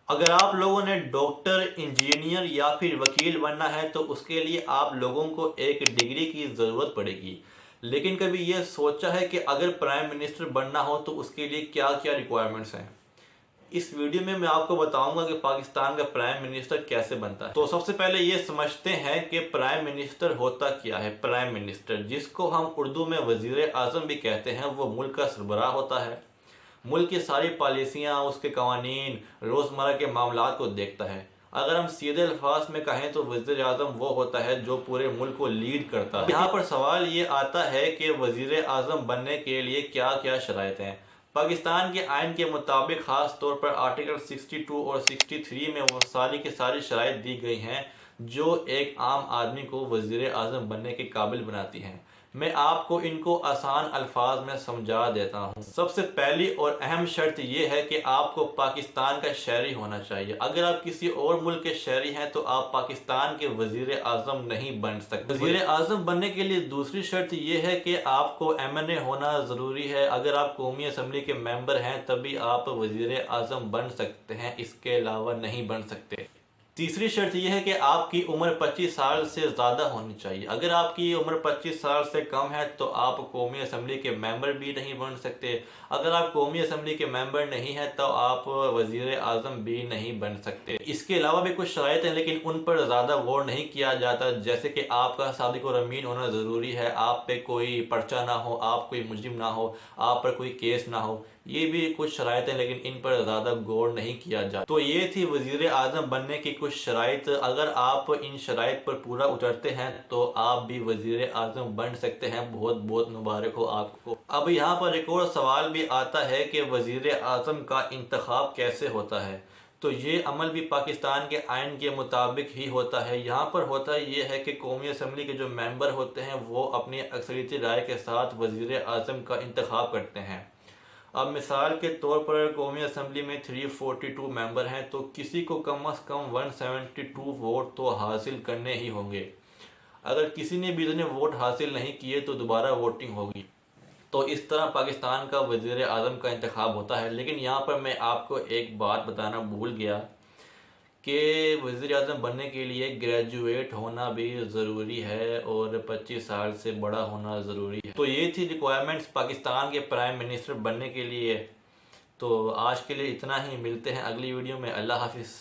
अगर आप लोगों ने डॉक्टर, इंजीनियर या फिर वकील बनना है तो उसके लिए आप लोगों को एक डिग्री की ज़रूरत पड़ेगी। लेकिन कभी ये सोचा है कि अगर प्राइम मिनिस्टर बनना हो तो उसके लिए क्या क्या रिक्वायरमेंट्स हैं? इस वीडियो में मैं आपको बताऊंगा कि पाकिस्तान का प्राइम मिनिस्टर कैसे बनता है। तो सबसे पहले ये समझते हैं कि प्राइम मिनिस्टर होता क्या है। प्राइम मिनिस्टर, जिसको हम उर्दू में वजीर आज़म भी कहते हैं, वो मुल्क का सरबराह होता है। मुल्क की सारी पॉलिसियाँ, उसके कवानीन, रोज़मर्रा के मामलात को देखता है। अगर हम सीधे अल्फाज में कहें तो वज़ीर आज़म वो होता है जो पूरे मुल्क को लीड करता है। यहाँ पर सवाल ये आता है कि वज़ीर आज़म बनने के लिए क्या क्या शराइत हैं। पाकिस्तान के आइन के मुताबिक ख़ास तौर पर आर्टिकल 62 और 63 में वो सारी की सारी शराइत दी गई हैं जो एक आम आदमी को वज़ीर आज़म बनने के काबिल बनाती हैं। मैं आपको इनको आसान अल्फाज में समझा देता हूँ। सबसे पहली और अहम शर्त यह है कि आपको पाकिस्तान का शहरी होना चाहिए। अगर आप किसी और मुल्क के शहरी हैं तो आप पाकिस्तान के वजीर आज़म नहीं बन सकते। वजीर आज़म बनने के लिए दूसरी शर्त यह है कि आपको MNA होना ज़रूरी है। अगर आप कौमी असम्बली के मेंबर हैं तभी आप वजीर आज़म बन सकते हैं, इसके अलावा नहीं बन सकते। तीसरी शर्त यह है कि आपकी उम्र 25 साल से ज़्यादा होनी चाहिए। अगर आपकी उम्र 25 साल से कम है तो आप कौमी असम्बली के मेंबर भी नहीं बन सकते। अगर आप कौमी असम्बली के मेंबर नहीं हैं तो आप वज़ीर आज़म भी नहीं बन सकते। इसके अलावा भी कुछ शराइत हैं लेकिन उन पर ज़्यादा गौर नहीं किया जाता, जैसे कि आपका सादिक और अमीन होना ज़रूरी है, आप पे कोई पर्चा ना हो, आप कोई मुजरिम ना हो, आप पर कोई केस ना हो। ये भी कुछ शराइत हैं लेकिन इन पर ज़्यादा गौर नहीं किया जाता। तो ये थी वज़ीर आज़म बनने की कुछ शराइत। अगर आप इन शराइत पर पूरा उतरते हैं तो आप भी वज़ीर आज़म बन सकते हैं। बहुत बहुत मुबारक हो आपको। अब यहाँ पर एक और सवाल भी आता है कि वज़ीर आज़म का इंतखाब कैसे होता है। तो ये अमल भी पाकिस्तान के आइन के मुताबिक ही होता है। यहाँ पर होता ये है कि कौमी असम्बली के जो मेंबर होते हैं वो अपनी अक्सरियती राय के साथ वज़ीर आज़म का इंतखाब करते हैं। अब मिसाल के तौर पर कौमी असम्बली में 342 मेंबर हैं तो किसी को कम अज़ कम 172 वोट तो हासिल करने ही होंगे। अगर किसी ने भी इतने वोट हासिल नहीं किए तो दोबारा वोटिंग होगी। तो इस तरह पाकिस्तान का वज़ीर आज़म का इंतखाब होता है। लेकिन यहाँ पर मैं आपको एक बात बताना भूल गया कि वज़ीर आज़म बनने के लिए ग्रेजुएट होना भी ज़रूरी है और 25 साल से बड़ा होना ज़रूरी है। तो ये थी रिक्वायरमेंट्स पाकिस्तान के प्राइम मिनिस्टर बनने के लिए। तो आज के लिए इतना ही, मिलते हैं अगली वीडियो में। अल्लाह हाफिज़।